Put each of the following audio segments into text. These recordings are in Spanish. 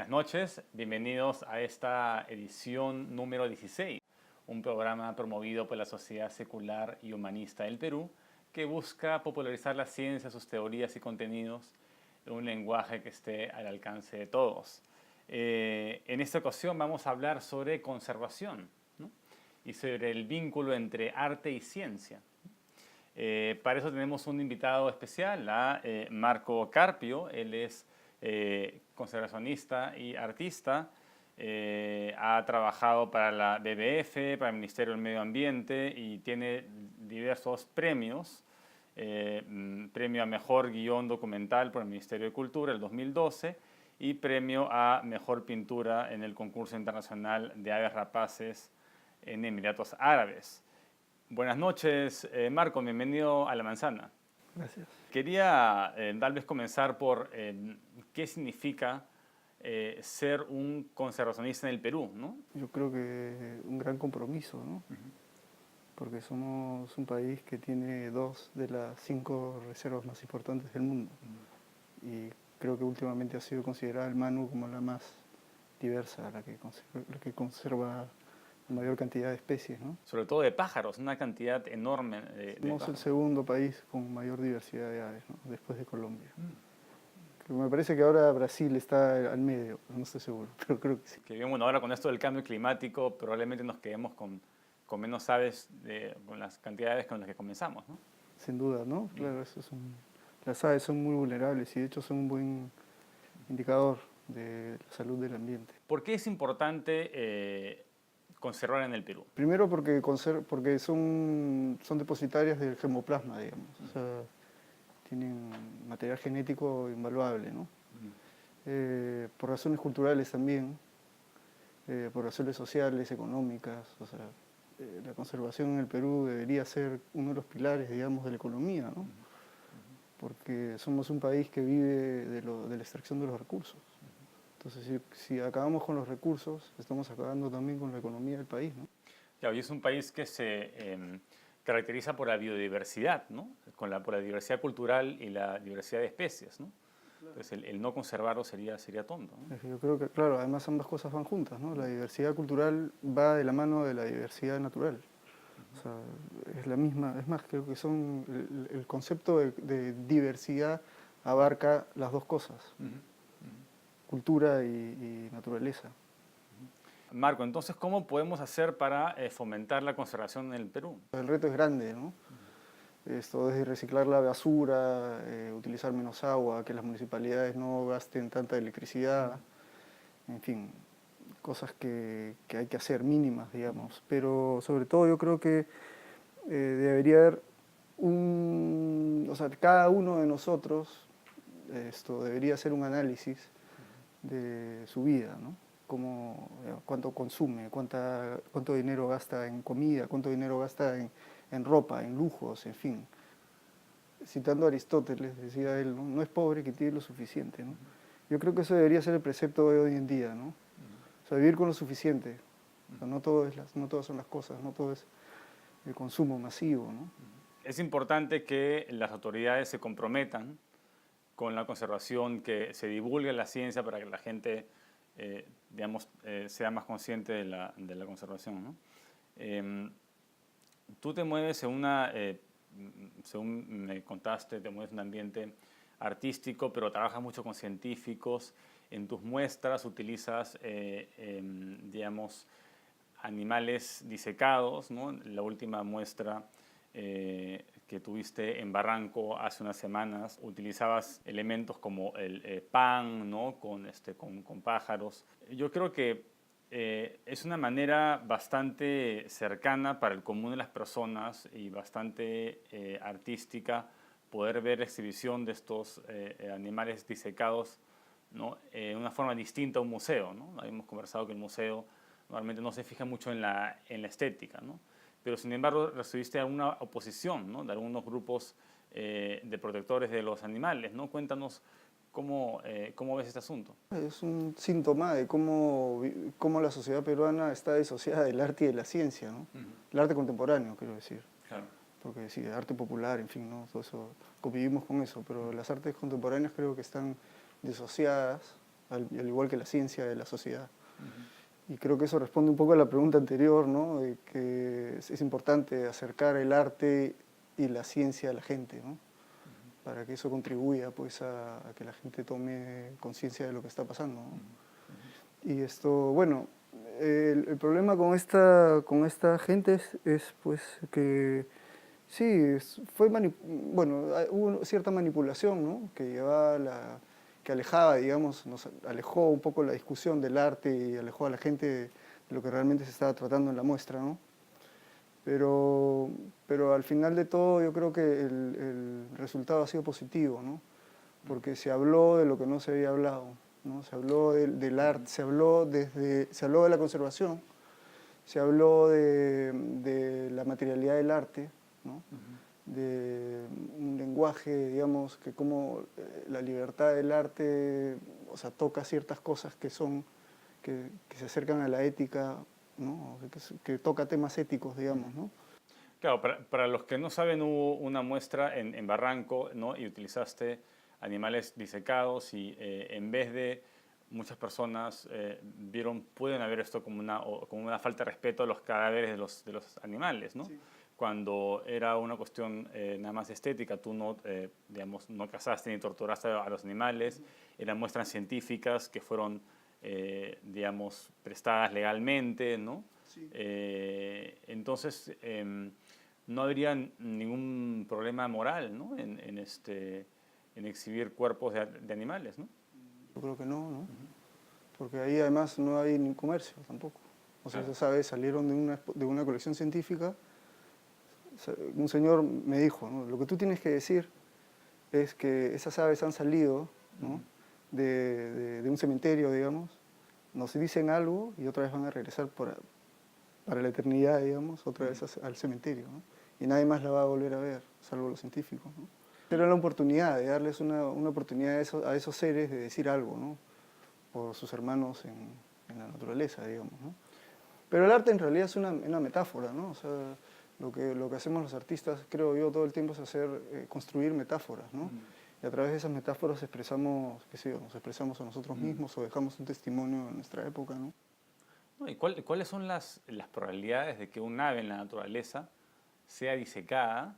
Buenas noches, bienvenidos a esta edición número 16, un programa promovido por la Sociedad Secular y Humanista del Perú que busca popularizar la ciencia, sus teorías y contenidos en un lenguaje que esté al alcance de todos. En esta ocasión vamos a hablar sobre conservación, ¿no? Y sobre el vínculo entre arte y ciencia. Para eso tenemos un invitado especial, a Marco Carpio. Él es conservacionista y artista. Ha trabajado para la BBF, para el Ministerio del Medio Ambiente y tiene diversos premios. Premio a Mejor Guión Documental por el Ministerio de Cultura el 2012 y premio a Mejor Pintura en el concurso internacional de aves rapaces en Emiratos Árabes. Buenas noches, Marco, bienvenido a La Manzana. Gracias. Quería tal vez comenzar por qué significa ser un conservacionista en el Perú, ¿no? Yo creo que un gran compromiso, ¿no? Porque somos un país que tiene 2 de las 5 reservas más importantes del mundo. Y creo que últimamente ha sido considerada el Manu como la más diversa, la que conserva la mayor cantidad de especies, ¿no? Sobre todo de pájaros, una cantidad enorme de Somos pájaros. el segundo país con mayor diversidad de aves, ¿no? Después de Colombia. Me parece que ahora Brasil está al medio, no estoy seguro, pero creo que sí. Que bien, bueno, ahora con esto del cambio climático probablemente nos quedemos con menos aves, con las cantidades con las que comenzamos, ¿no? Sin duda, ¿no? Claro, las aves son muy vulnerables y de hecho son un buen indicador de la salud del ambiente. ¿Por qué es importante conservar en el Perú? Primero porque son depositarias del germoplasma, digamos. O sea, tienen material genético invaluable, ¿no? Por razones culturales también, por razones sociales, económicas. O sea, la conservación en el Perú debería ser uno de los pilares, digamos, de la economía, ¿no? Porque somos un país que vive de la extracción de los recursos. Entonces, si acabamos con los recursos, estamos acabando también con la economía del país, ¿no? Claro, y es un país que se caracteriza por la biodiversidad, ¿no? Por la diversidad cultural y la diversidad de especies, ¿no? Entonces, el no conservarlo sería tonto, ¿no? Yo creo que, claro, además ambas cosas van juntas, ¿no? La diversidad cultural va de la mano de la diversidad natural. O sea, es la misma, es más, creo que el concepto de diversidad abarca las dos cosas, cultura y naturaleza. Marco, entonces, ¿cómo podemos hacer para fomentar la conservación en el Perú? El reto es grande, ¿no? Esto es reciclar la basura, utilizar menos agua, que las municipalidades no gasten tanta electricidad, en fin, cosas que hay que hacer mínimas, digamos. Pero sobre todo yo creo que debería haber o sea, cada uno de nosotros debería hacer un análisis de su vida, ¿no? Cuánto consume, cuánto dinero gasta en comida, cuánto dinero gasta en ropa, en lujos, en fin. Citando a Aristóteles, decía él, ¿no? No es pobre quien tiene lo suficiente, ¿no? Yo creo que eso debería ser el precepto de hoy en día, ¿no? O sea, vivir con lo suficiente. O sea, no todas son las cosas, no todo es el consumo masivo, ¿no? Es importante que las autoridades se comprometan con la conservación, que se divulgue la ciencia para que la gente, digamos, sea más consciente de la conservación, ¿no? Tú te mueves según me contaste, te mueves en un ambiente artístico, pero trabajas mucho con científicos. En tus muestras utilizas, digamos, animales disecados, ¿no? La última muestra que tuviste en Barranco hace unas semanas, utilizabas elementos como el pan, ¿no? con pájaros. Yo creo que es una manera bastante cercana para el común de las personas y bastante artística poder ver la exhibición de estos animales disecados, ¿no? De una forma distinta a un museo, ¿no? Hemos conversado que el museo normalmente no se fija mucho en la estética, ¿no? Pero sin embargo recibiste alguna oposición, ¿no? De algunos grupos de protectores de los animales, ¿no? Cuéntanos cómo ves este asunto. Es un síntoma de cómo la sociedad peruana está disociada del arte y de la ciencia, ¿no? El arte contemporáneo, quiero decir. Claro. Porque sí, arte popular, en fin, ¿no? Todo eso, convivimos con eso, pero las artes contemporáneas creo que están disociadas al igual que la ciencia de la sociedad. Y creo que eso responde un poco a la pregunta anterior, ¿no? De que es importante acercar el arte y la ciencia a la gente, ¿no? Para que eso contribuya pues, a que la gente tome conciencia de lo que está pasando, ¿no? Y esto, bueno, el problema con esta gente es pues que sí, bueno, hubo cierta manipulación, ¿no? Que llevaba que alejaba, digamos, nos alejó un poco la discusión del arte y alejó a la gente de lo que realmente se estaba tratando en la muestra, ¿no? Pero al final de todo yo creo que el resultado ha sido positivo, ¿no? Porque se habló de lo que no se había hablado, ¿no? Se habló del arte, se habló de la conservación, se habló de la materialidad del arte, ¿no? De un lenguaje, digamos, que como la libertad del arte, o sea, toca ciertas cosas que se acercan a la ética, ¿no? Que toca temas éticos, digamos, ¿no? Claro, para los que no saben, hubo una muestra en Barranco, ¿no? Y utilizaste animales disecados y en vez de muchas personas pueden ver esto como una falta de respeto a los cadáveres de los animales, ¿no? Sí. Cuando era una cuestión nada más estética, tú no, digamos, no cazaste ni torturaste a los animales, eran muestras científicas que fueron, digamos, prestadas legalmente, ¿no? Sí. Entonces, no habría ningún problema moral, ¿no? en exhibir cuerpos de animales, ¿no? Yo creo que no, ¿no? Porque ahí además no hay ni comercio tampoco. O sea, esas aves salieron de una colección científica. Un señor me dijo, ¿no? Lo que tú tienes que decir es que esas aves han salido, ¿no? de un cementerio, digamos, nos dicen algo y otra vez van a regresar para la eternidad, digamos, otra vez al cementerio, ¿no? Y nadie más la va a volver a ver, salvo los científicos, ¿no? Era la oportunidad de darles una oportunidad a esos seres de decir algo, ¿no? Por sus hermanos en la naturaleza, digamos, ¿no? Pero el arte en realidad es una metáfora, ¿no? O sea, lo que hacemos los artistas, creo yo, todo el tiempo es construir metáforas, ¿no? Y a través de esas metáforas expresamos, qué sé yo, nos expresamos a nosotros mismos o dejamos un testimonio de nuestra época, ¿no? ¿Y cuáles son las probabilidades de que un ave en la naturaleza sea disecada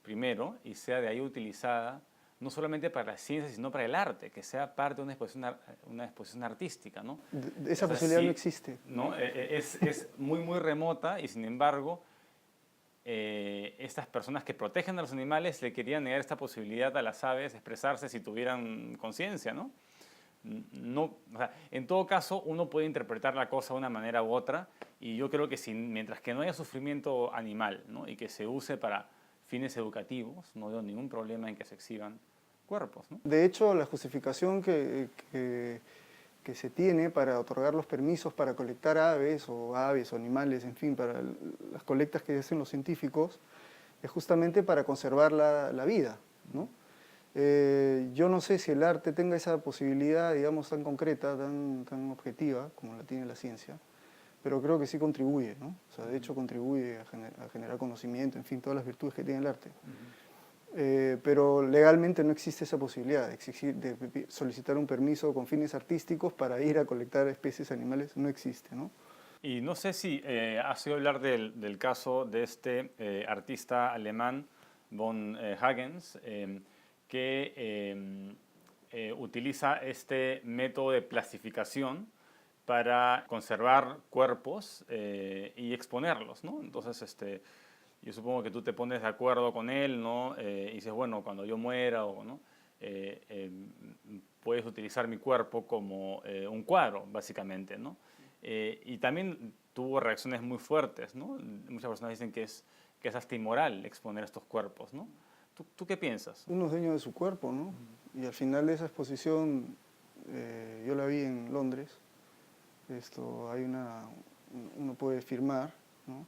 primero y sea de ahí utilizada no solamente para la ciencia, sino para el arte, que sea parte de una exposición artística, ¿no? Esa posibilidad no existe. ¿No? Es muy, muy remota y, sin embargo, estas personas que protegen a los animales le querían negar esta posibilidad a las aves de expresarse si tuvieran conciencia, ¿no? No, o sea, en todo caso, uno puede interpretar la cosa de una manera u otra y yo creo que mientras que no haya sufrimiento animal, ¿no? Y que se use para fines educativos, no veo ningún problema en que se exhiban cuerpos, ¿no? De hecho, la justificación que se tiene para otorgar los permisos para colectar aves o animales, en fin, para las colectas que hacen los científicos, es justamente para conservar la vida, ¿no? Yo no sé si el arte tenga esa posibilidad, digamos, tan concreta, tan objetiva, como la tiene la ciencia, pero creo que sí contribuye, ¿no? O sea, de hecho contribuye a generar conocimiento, en fin, todas las virtudes que tiene el arte. Pero legalmente no existe esa posibilidad de solicitar un permiso con fines artísticos para ir a colectar especies animales, no existe, ¿no? Y no sé si has oído hablar del caso de este artista alemán, von Hagens, que utiliza este método de plastificación para conservar cuerpos y exponerlos, ¿no? Entonces, yo supongo que tú te pones de acuerdo con él, ¿no? Y dices, bueno, cuando yo muera, ¿no? Puedes utilizar mi cuerpo como un cuadro, básicamente, ¿no? Y también tuvo reacciones muy fuertes, ¿no? Muchas personas dicen que es hasta inmoral exponer estos cuerpos, ¿no? ¿Tú qué piensas? Uno es dueño de su cuerpo, ¿no? Y al final de esa exposición, yo la vi en Londres, uno puede firmar, ¿no?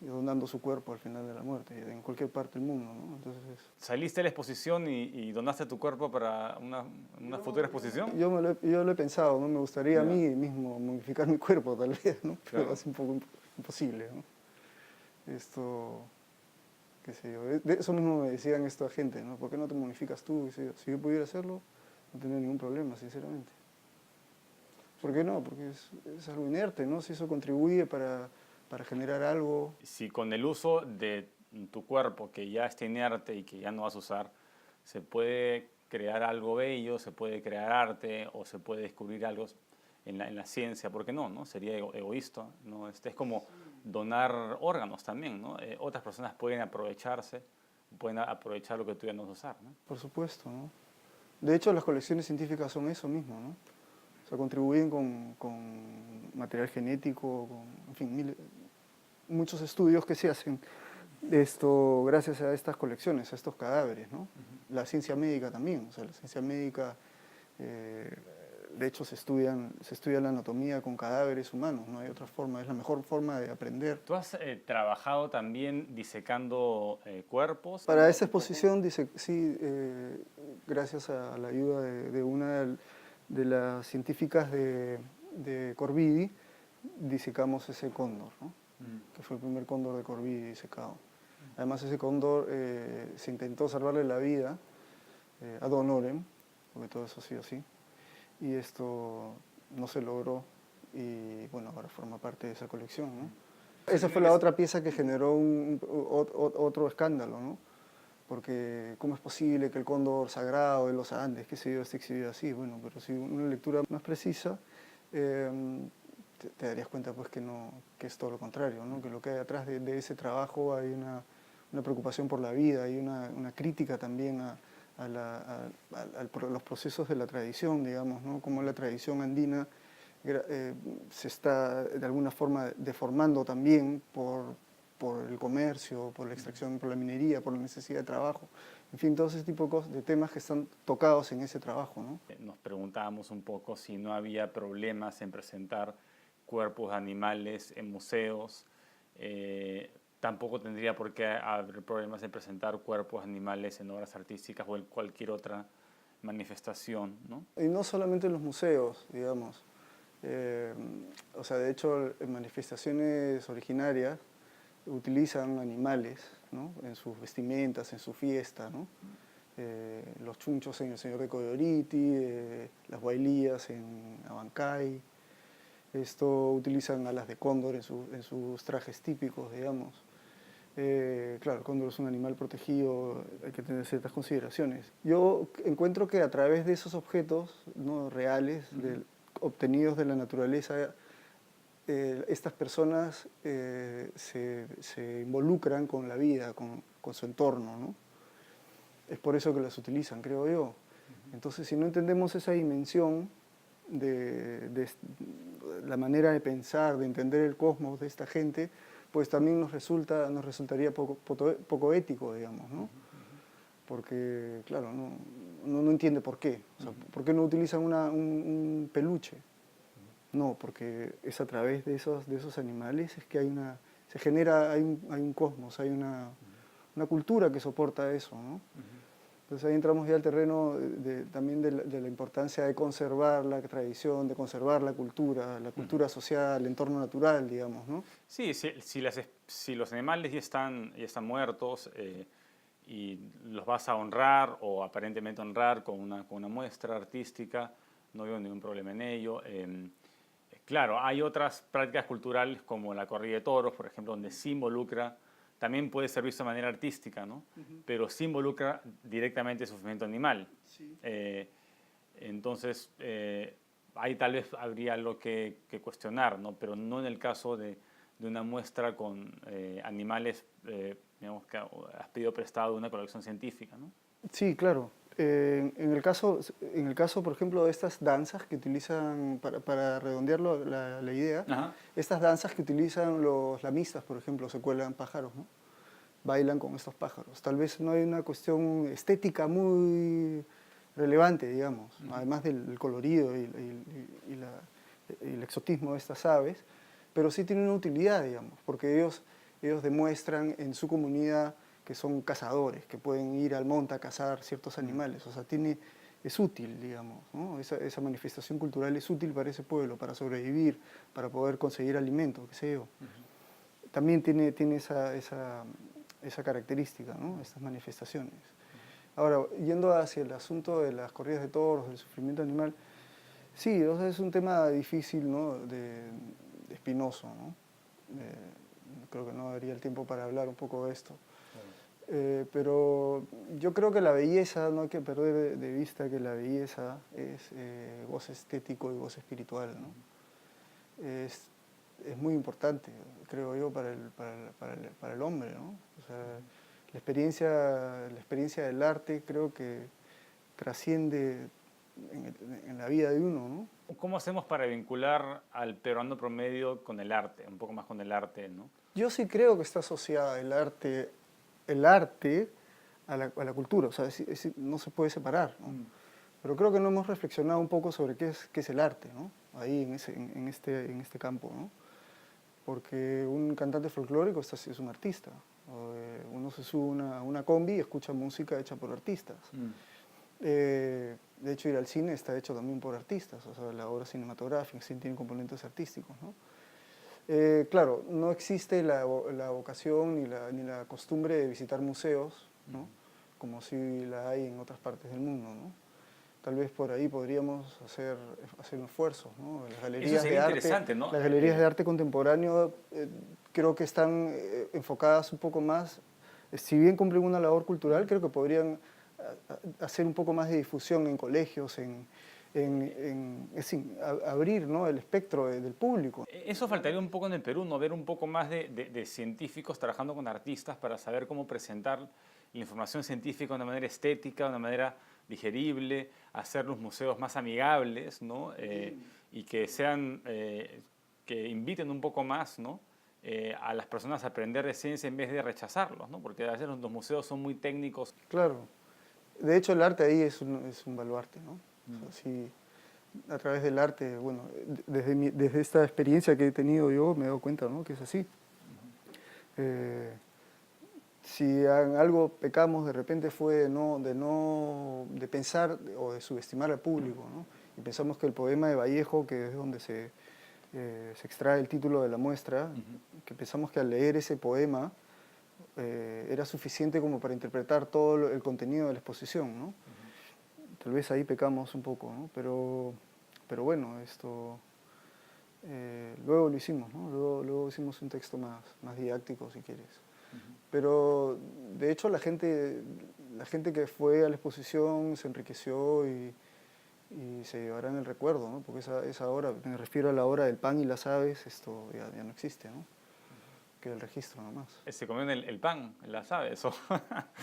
Donando su cuerpo al final de la muerte, en cualquier parte del mundo, ¿no? Entonces, ¿saliste a la exposición y donaste tu cuerpo para una futura exposición? Yo lo he pensado, ¿no? Me gustaría a mí mismo modificar mi cuerpo, tal vez, ¿no? Pero claro, es un poco imposible, ¿no? Qué sé yo, de eso mismo me decían esta gente, ¿no? ¿Por qué no te modificas tú? Si yo pudiera hacerlo, no tendría ningún problema, sinceramente. ¿Por qué no? Porque es algo inerte, ¿no? Si eso contribuye para generar algo. Si con el uso de tu cuerpo, que ya está inerte y que ya no vas a usar, se puede crear algo bello, se puede crear arte o se puede descubrir algo en la ciencia, ¿por qué no? ¿No? Sería egoísta, ¿no? Es como donar órganos también, ¿no? Otras personas pueden aprovecharse, pueden aprovechar lo que tú ya no vas a usar, ¿no? Por supuesto, ¿no? De hecho, las colecciones científicas son eso mismo, ¿no? O sea, contribuyen con material genético, en fin, muchos estudios que se hacen esto gracias a estas colecciones, a estos cadáveres, ¿no? La ciencia médica también, o sea, la ciencia médica, de hecho se estudia la anatomía con cadáveres humanos, no hay otra forma, es la mejor forma de aprender. ¿Tú has trabajado también disecando cuerpos? Para esa exposición, dice, sí, gracias a la ayuda de una de las científicas de Corbidi, disecamos ese cóndor, ¿no? Que fue el primer cóndor de Corbidi disecado. Además, ese cóndor se intentó salvarle la vida ad honorem, porque todo eso ha sido así, y esto no se logró, y bueno, ahora forma parte de esa colección, ¿no? Esa fue la otra pieza que generó otro escándalo, ¿no? Porque ¿cómo es posible que el cóndor sagrado de los Andes, qué sé yo, esté exhibido así? Bueno, pero si una lectura más precisa, te darías cuenta pues que es todo lo contrario, ¿no? Que lo que hay detrás de ese trabajo hay una preocupación por la vida, hay una crítica también a los procesos de la tradición, digamos, ¿no? Como la tradición andina se está de alguna forma deformando también por el comercio, por la extracción, por la minería, por la necesidad de trabajo. En fin, todo ese tipo de cosas, de temas que están tocados en ese trabajo, ¿no? Nos preguntábamos un poco si no había problemas en presentar cuerpos de animales en museos. Tampoco tendría por qué haber problemas en presentar cuerpos de animales en obras artísticas o en cualquier otra manifestación, ¿no? Y no solamente en los museos, digamos. O sea, de hecho, en manifestaciones originarias utilizan animales, ¿no? En sus vestimentas, en su fiesta, ¿no? Los chunchos en el Señor de Coyoriti, las huaylillas en Abancay. Esto utilizan alas de cóndor en sus trajes típicos, digamos. Claro, el cóndor es un animal protegido, hay que tener ciertas consideraciones. Yo encuentro que a través de esos objetos, ¿no?, reales, obtenidos de la naturaleza, estas personas se involucran con la vida, con su entorno, ¿no? Es por eso que las utilizan, creo yo. Entonces, si no entendemos esa dimensión de la manera de pensar, de entender el cosmos de esta gente, pues también nos resultaría poco ético, digamos, ¿no? Porque, claro, uno no entiende por qué. O sea, ¿por qué no utilizan un peluche? No, porque es a través de esos animales es que se genera, hay un cosmos, hay una cultura que soporta eso, ¿no? Entonces ahí entramos ya al terreno también de la importancia de conservar la tradición, de conservar la cultura social, el entorno natural, digamos, ¿no? Sí, si los animales ya están muertos y los vas a honrar o aparentemente honrar con una muestra artística, no veo ningún problema en ello. Claro, hay otras prácticas culturales como la corrida de toros, por ejemplo, donde sí involucra, también puede ser visto de manera artística, ¿no? Pero sí involucra directamente el sufrimiento animal. Sí. Entonces, ahí tal vez habría algo que cuestionar, ¿no? Pero no en el caso de una muestra con animales, digamos, que has pedido prestado de una colección científica, ¿no? Sí, claro. En el caso, por ejemplo, de estas danzas que utilizan, para redondear la idea, Ajá. estas danzas que utilizan los lamistas, por ejemplo, se cuelgan pájaros, ¿no? Bailan con estos pájaros. Tal vez no hay una cuestión estética muy relevante, digamos, además del colorido y el exotismo de estas aves, pero sí tiene una utilidad, digamos, porque ellos demuestran en su comunidad que son cazadores, que pueden ir al monte a cazar ciertos animales. O sea, es útil, digamos, ¿no? Esa manifestación cultural es útil para ese pueblo, para sobrevivir, para poder conseguir alimento, qué sé yo. También tiene esa característica, ¿no? Estas manifestaciones. Ahora, yendo hacia el asunto de las corridas de toros, del sufrimiento animal, Sí, o sea, es un tema difícil, ¿no? De espinoso, ¿no? Creo que no daría el tiempo para hablar un poco de esto. Pero yo creo que la belleza, no hay que perder de vista que la belleza es goce estético y goce espiritual, ¿no? Es muy importante, creo yo, para el hombre, ¿no? O sea, la experiencia del arte creo que trasciende en la vida de uno, ¿no? ¿Cómo hacemos para vincular al peruano promedio con el arte, un poco más con el arte, ¿no? Yo sí creo que está asociada el arte a la cultura, o sea, no se puede separar, ¿no? Pero creo que no hemos reflexionado un poco sobre qué es el arte, ¿no? Ahí en este campo, ¿no? Porque un cantante folclórico es un artista. Uno se sube a una combi y escucha música hecha por artistas. De hecho, ir al cine está hecho también por artistas, o sea, la obra cinematográfica sí tiene componentes artísticos, ¿no? Claro, no existe la vocación ni la costumbre de visitar museos, ¿no? Como si la hay en otras partes del mundo, ¿no? Tal vez por ahí podríamos hacer un esfuerzo, ¿no? Las galerías de arte, interesante, ¿no? las galerías de arte contemporáneo creo que están enfocadas un poco más, si bien cumplen una labor cultural, creo que podrían hacer un poco más de difusión en colegios, abrir, ¿no? El espectro del público. Eso faltaría un poco en el Perú, ¿no? Ver un poco más de científicos trabajando con artistas para saber cómo presentar la información científica de una manera estética, de una manera digerible, hacer los museos más amigables, ¿no? Y que sean, que inviten un poco más, ¿no? A las personas a aprender de ciencia en vez de rechazarlos, ¿no? Porque a veces los museos son muy técnicos. Claro. De hecho, el arte ahí es un baluarte, ¿no? O sea, sí, a través del arte, bueno, desde esta experiencia que he tenido yo me he dado cuenta, ¿no? Que es así. Si en algo pecamos de repente fue de pensar o de subestimar al público, ¿no? Y pensamos que el poema de Vallejo, que es donde se extrae el título de la muestra, que pensamos que al leer ese poema era suficiente como para interpretar todo el contenido de la exposición, ¿no? Tal vez ahí pecamos un poco, ¿no? Pero bueno, luego lo hicimos, ¿no? Luego hicimos un texto más didáctico, si quieres. Pero de hecho la gente que fue a la exposición se enriqueció y se llevará en el recuerdo, ¿no? Porque esa hora, me refiero a la hora del pan y las aves, esto ya no existe, ¿no? Queda el registro nomás. Se comieron el pan, las aves.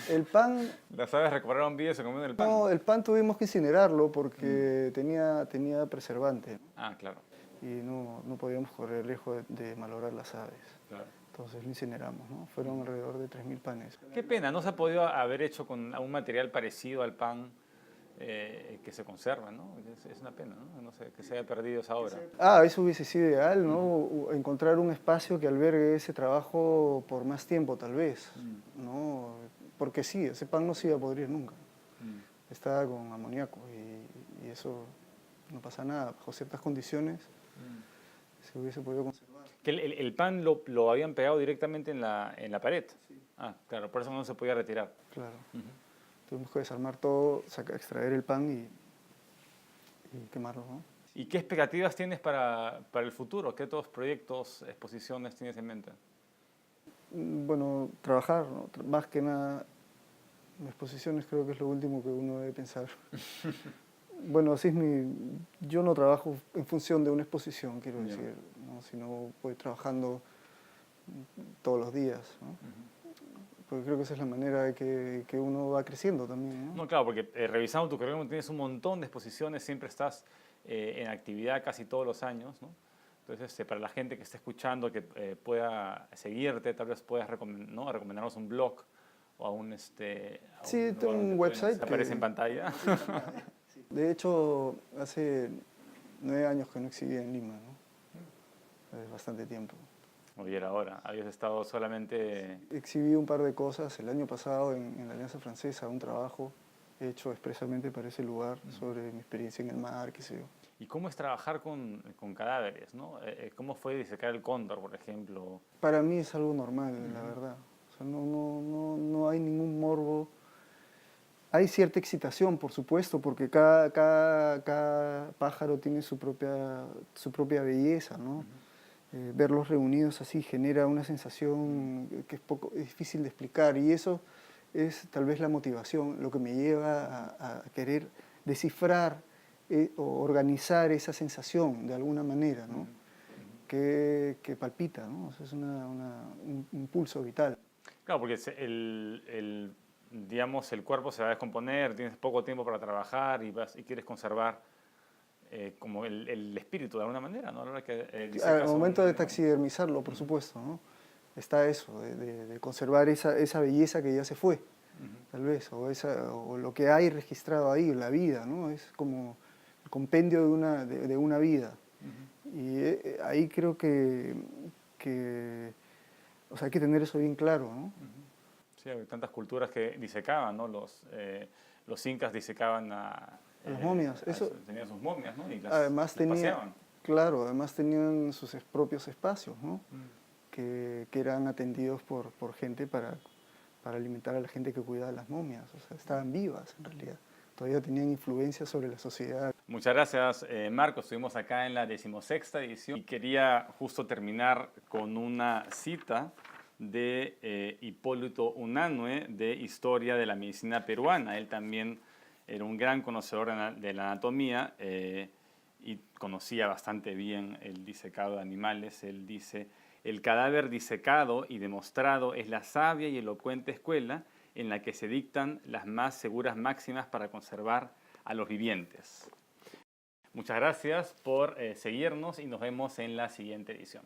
El pan... Las aves recuperaron vida y se comieron el pan. No, el pan tuvimos que incinerarlo porque tenía preservante. Ah, claro. Y no podíamos correr el riesgo de malograr las aves. Claro. Entonces lo incineramos, ¿no? Fueron alrededor de 3.000 panes. Qué pena, no se ha podido haber hecho con un material parecido al pan que se conserva, ¿no? Es una pena, ¿no? No sé, que se haya perdido esa obra. Eso hubiese sido ideal, ¿no? Encontrar un espacio que albergue ese trabajo por más tiempo, tal vez, ¿no? Porque sí, ese pan no se iba a podrir nunca. Estaba con amoníaco y eso no pasa nada. Bajo ciertas condiciones se hubiese podido conservar. Que el pan lo habían pegado directamente en la pared. Sí. Ah, claro, por eso no se podía retirar. Claro. Tuvimos que desarmar todo, extraer el pan y quemarlo, ¿no? ¿Y qué expectativas tienes para el futuro? ¿Qué otros proyectos, exposiciones tienes en mente? Bueno, trabajar, ¿no? Más que nada, exposiciones creo que es lo último que uno debe pensar. Bueno, así es yo no trabajo en función de una exposición, quiero decir, ¿no? Sino voy trabajando todos los días, ¿no? Porque creo que esa es la manera de que uno va creciendo también, ¿no? No, claro, porque revisando tu currículum tienes un montón de exposiciones, siempre estás en actividad casi todos los años, ¿no? Entonces, para la gente que esté escuchando, que pueda seguirte, tal vez puedas recomendarnos un blog o a un... Sí, tengo un website que aparece en pantalla. De hecho, hace 9 años que no exhibí en Lima, ¿no? Es bastante tiempo. Muy bien, ahora, habías estado solamente... Exhibí un par de cosas el año pasado en la Alianza Francesa, un trabajo hecho expresamente para ese lugar sobre mi experiencia en el mar, qué sé yo. ¿Y cómo es trabajar con cadáveres, ¿no? ¿Cómo fue disecar el cóndor, por ejemplo? Para mí es algo normal, la verdad. O sea, no hay ningún morbo. hay cierta excitación, por supuesto, porque cada pájaro tiene su propia belleza, ¿no? Verlos reunidos así genera una sensación que es difícil de explicar, y eso es tal vez la motivación, lo que me lleva a querer descifrar o organizar esa sensación de alguna manera, ¿no? Que palpita, ¿no? O sea, es un impulso vital. Claro, porque digamos, el cuerpo se va a descomponer, tienes poco tiempo para trabajar y quieres conservar como el espíritu de alguna manera, ¿no? A la hora que Al momento de taxidermizarlo, por supuesto, ¿no? Está eso, de conservar esa belleza que ya se fue, tal vez, o lo que hay registrado ahí, la vida, ¿no? Es como el compendio de una vida. Y ahí creo que, o sea, hay que tener eso bien claro, ¿no? Sí, hay tantas culturas que disecaban, ¿no? Los incas disecaban a las momias. Tenían sus momias, ¿no? Y además paseaban. Claro, además tenían sus propios espacios, ¿no? Que eran atendidos por gente para alimentar a la gente que cuidaba las momias. O sea, estaban vivas en realidad. Todavía tenían influencia sobre la sociedad. Muchas gracias, Marcos. Estuvimos acá en la 16ª edición y quería justo terminar con una cita de Hipólito Unanue de Historia de la Medicina Peruana. Él también era un gran conocedor de la anatomía y conocía bastante bien el disecado de animales. Él dice: el cadáver disecado y demostrado es la sabia y elocuente escuela en la que se dictan las más seguras máximas para conservar a los vivientes. Muchas gracias por seguirnos y nos vemos en la siguiente edición.